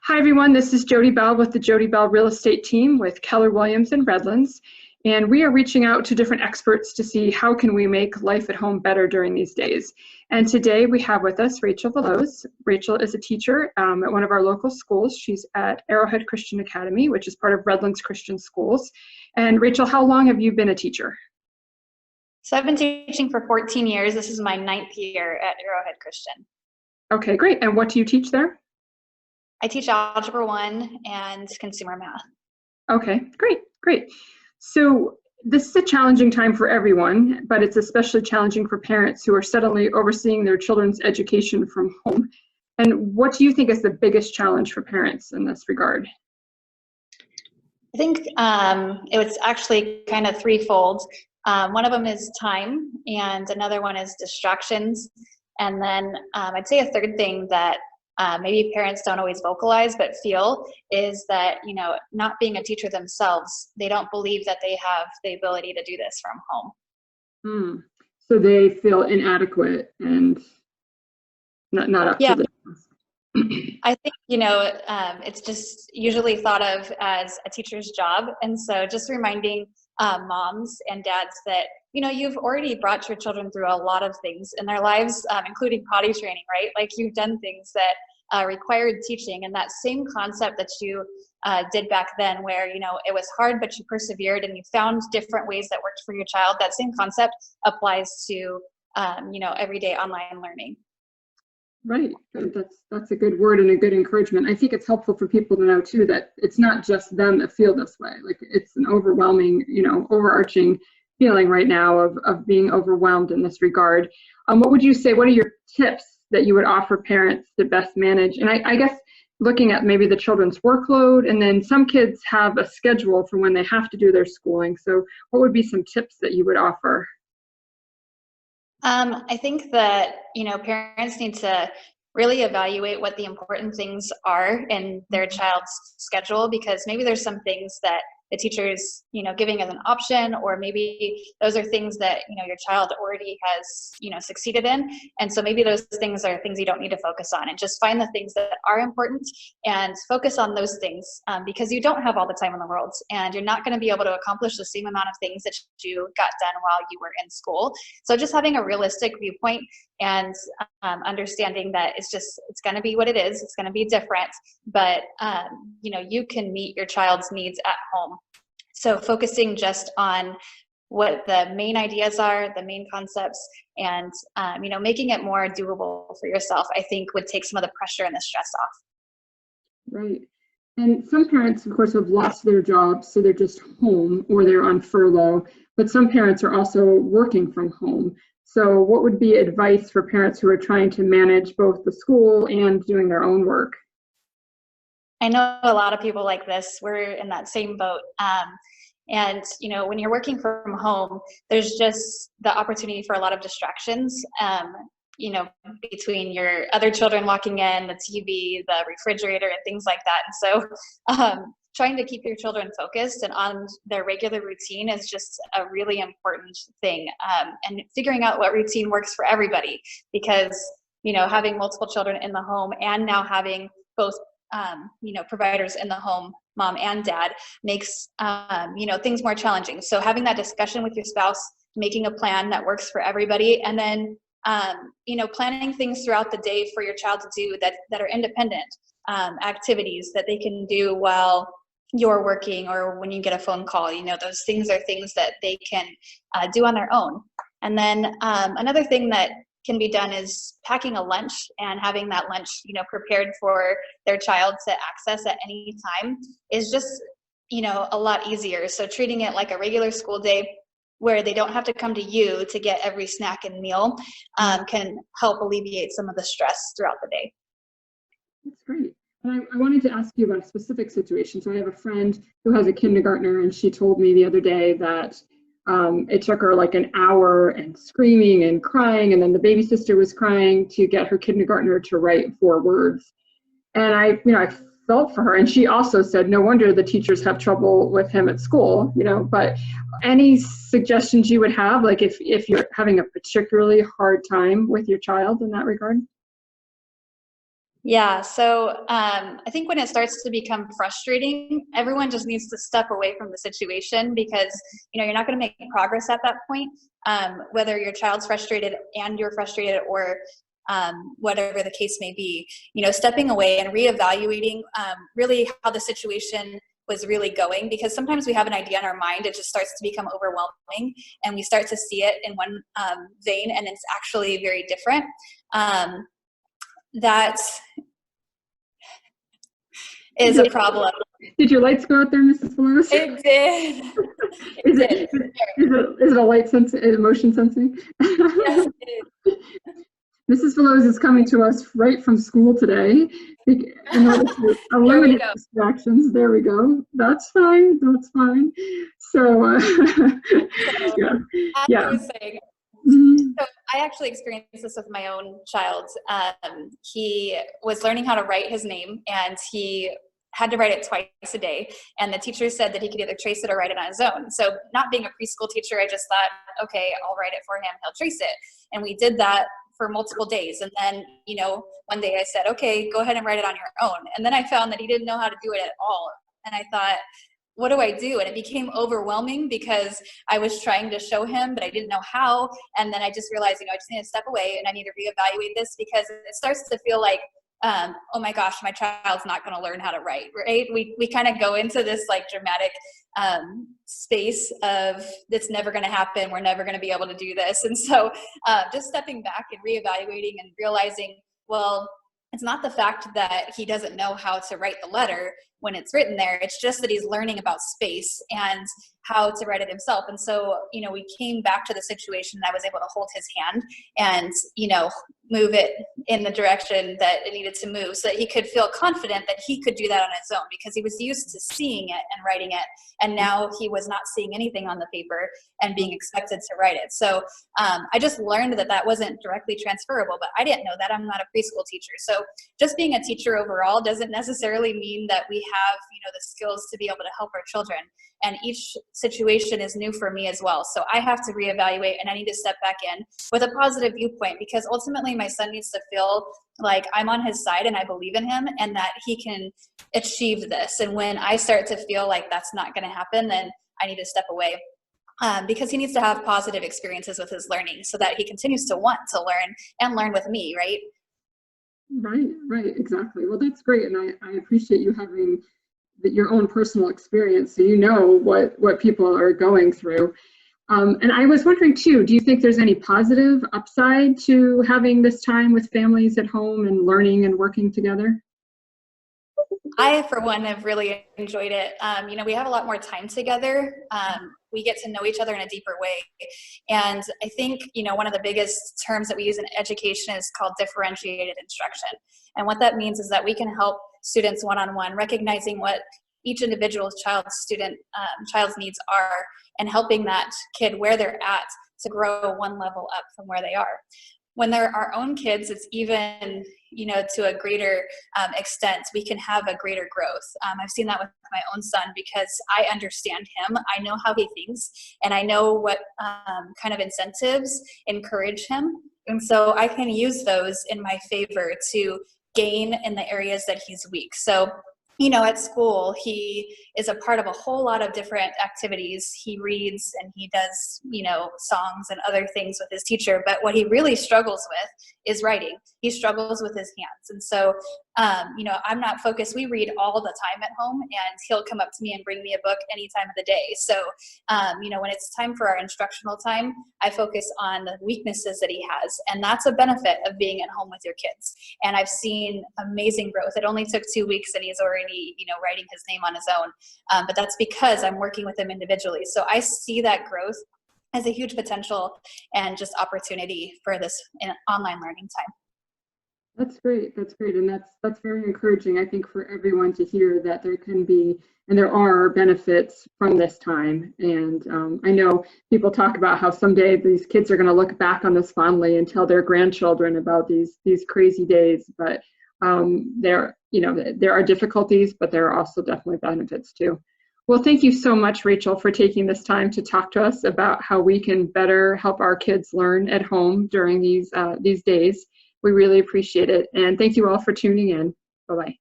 Hi everyone, this is Jody Bell with the Jody Bell Real Estate Team with Keller Williams and Redlands, and we are reaching out to different experts to see how can we make life at home better during these days. And today we have with us Rachel Veloz. Rachel is a teacher at one of our local schools. She's at Arrowhead Christian Academy, which is part of Redlands Christian Schools. And Rachel, how long have you been a teacher? So I've been teaching for 14 years. This is my 9th year at Arrowhead Christian. Okay, great. And what do you teach there? I teach Algebra 1 and Consumer Math. Okay, great. So this is a challenging time for everyone, but it's especially challenging for parents who are suddenly overseeing their children's education from home. And what do you think is the biggest challenge for parents in this regard? I think it was actually kind of threefold. One of them is time, and another one is distractions. And then I'd say a third thing that maybe parents don't always vocalize but feel is that, not being a teacher themselves, they don't believe that they have the ability to do this from home. So they feel inadequate and not up to the task. I think, it's just usually thought of as a teacher's job. And so just reminding moms and dads that, you've already brought your children through a lot of things in their lives, including potty training, right? Like you've done things that required teaching, and that same concept that you did back then where, it was hard, but you persevered and you found different ways that worked for your child. That same concept applies to, everyday online learning. Right. That's a good word and a good encouragement. I think it's helpful for people to know too that it's not just them that feel this way. Like it's an overwhelming, overarching feeling right now of being overwhelmed in this regard. What would you say, what are your tips that you would offer parents to best manage? And I guess looking at maybe the children's workload, and then some kids have a schedule for when they have to do their schooling. So what would be some tips that you would offer? I think that, parents need to really evaluate what the important things are in their child's schedule, because maybe there's some things that the teacher's, giving as an option, or maybe those are things that, your child already has, succeeded in. And so maybe those things are things you don't need to focus on, and just find the things that are important and focus on those things, because you don't have all the time in the world, and you're not going to be able to accomplish the same amount of things that you got done while you were in school. So just having a realistic viewpoint and understanding that it's going to be what it is. It's going to be different, but you can meet your child's needs at home. So focusing just on what the main ideas are, the main concepts, and making it more doable for yourself, I think would take some of the pressure and the stress off. Right. And some parents, of course, have lost their jobs, so they're just home or they're on furlough, but some parents are also working from home. So what would be advice for parents who are trying to manage both the school and doing their own work? I know a lot of people like this. We're in that same boat. And, when you're working from home, there's just the opportunity for a lot of distractions, between your other children walking in, the TV, the refrigerator, and things like that. And so trying to keep your children focused and on their regular routine is just a really important thing. And figuring out what routine works for everybody, because, having multiple children in the home and now having both providers in the home, mom and dad, makes, things more challenging. So having that discussion with your spouse, making a plan that works for everybody, and then, planning things throughout the day for your child to do that are independent activities that they can do while you're working, or when you get a phone call, those things are things that they can do on their own. And then another thing that can be done is packing a lunch and having that lunch, prepared for their child to access at any time is just, a lot easier. So treating it like a regular school day where they don't have to come to you to get every snack and meal can help alleviate some of the stress throughout the day. That's great. And I wanted to ask you about a specific situation. So I have a friend who has a kindergartner, and she told me the other day that it took her like an hour and screaming and crying, and then the baby sister was crying to get her kindergartner to write 4 words. And I felt for her, and she also said, no wonder the teachers have trouble with him at school, but any suggestions you would have, like if you're having a particularly hard time with your child in that regard? Yeah, so I think when it starts to become frustrating, everyone just needs to step away from the situation because you're not going to make progress at that point. Whether your child's frustrated and you're frustrated, or whatever the case may be, stepping away and reevaluating really how the situation was really going, because sometimes we have an idea in our mind, it just starts to become overwhelming, and we start to see it in one vein, and it's actually very different. That is a problem. Did your lights go out there, Mrs. Veloz? It did. Is it a light motion sensing? Yes, it is. Mrs. Veloz is coming to us right from school today in order to eliminate distractions. There we go. That's fine. That's fine. So, yeah. I was saying, so I actually experienced this with my own child. He was learning how to write his name, and he had to write it twice a day. And the teacher said that he could either trace it or write it on his own. So not being a preschool teacher, I just thought, okay, I'll write it for him. He'll trace it. And we did that for multiple days. And then, one day I said, okay, go ahead and write it on your own. And then I found that he didn't know how to do it at all. And I thought, what do I do? And it became overwhelming because I was trying to show him, but I didn't know how. And then I just realized, I just need to step away and I need to reevaluate this, because it starts to feel like, oh my gosh, my child's not going to learn how to write, right? We kind of go into this like dramatic space of it's never going to happen. We're never going to be able to do this. And so just stepping back and reevaluating and realizing, well, it's not the fact that he doesn't know how to write the letter when it's written there. It's just that he's learning about space and how to write it himself. And so, we came back to the situation and I was able to hold his hand and, move it in the direction that it needed to move so that he could feel confident that he could do that on his own, because he was used to seeing it and writing it. And now he was not seeing anything on the paper and being expected to write it. So I just learned that that wasn't directly transferable, but I didn't know that. I'm not a preschool teacher. So just being a teacher overall doesn't necessarily mean that we have, the skills to be able to help our children. And each situation is new for me as well. So I have to reevaluate and I need to step back in with a positive viewpoint, because ultimately my son needs to feel like I'm on his side and I believe in him and that he can achieve this. And when I start to feel like that's not going to happen, then I need to step away. Because he needs to have positive experiences with his learning so that he continues to want to learn and learn with me, right? Right, exactly. Well, that's great. And I appreciate you having your own personal experience, so what people are going through. And I was wondering too, do you think there's any positive upside to having this time with families at home and learning and working together? I, for one, have really enjoyed it. We have a lot more time together. We get to know each other in a deeper way. And I think, one of the biggest terms that we use in education is called differentiated instruction. And what that means is that we can help students one-on-one, recognizing what each individual child's needs are and helping that kid where they're at to grow one level up from where they are. When they're our own kids, it's even, to a greater extent, we can have a greater growth. I've seen that with my own son because I understand him. I know how he thinks, and I know what kind of incentives encourage him. And so I can use those in my favor to gain in the areas that he's weak. So, at school, he is a part of a whole lot of different activities. He reads and he does, songs and other things with his teacher. But what he really struggles with is writing. He struggles with his hands. And so, I'm not focused. We read all the time at home, and he'll come up to me and bring me a book any time of the day. So, when it's time for our instructional time, I focus on the weaknesses that he has. And that's a benefit of being at home with your kids. And I've seen amazing growth. It only took 2 weeks and he's already, writing his name on his own. But that's because I'm working with him individually. So I see that growth as a huge potential and just opportunity for this online learning time. That's great. And that's very encouraging, I think, for everyone to hear that there can be and there are benefits from this time. And I know people talk about how someday these kids are going to look back on this fondly and tell their grandchildren about these crazy days. But there are difficulties, but there are also definitely benefits too. Well, thank you so much, Rachel, for taking this time to talk to us about how we can better help our kids learn at home during these days. We really appreciate it. And thank you all for tuning in. Bye-bye.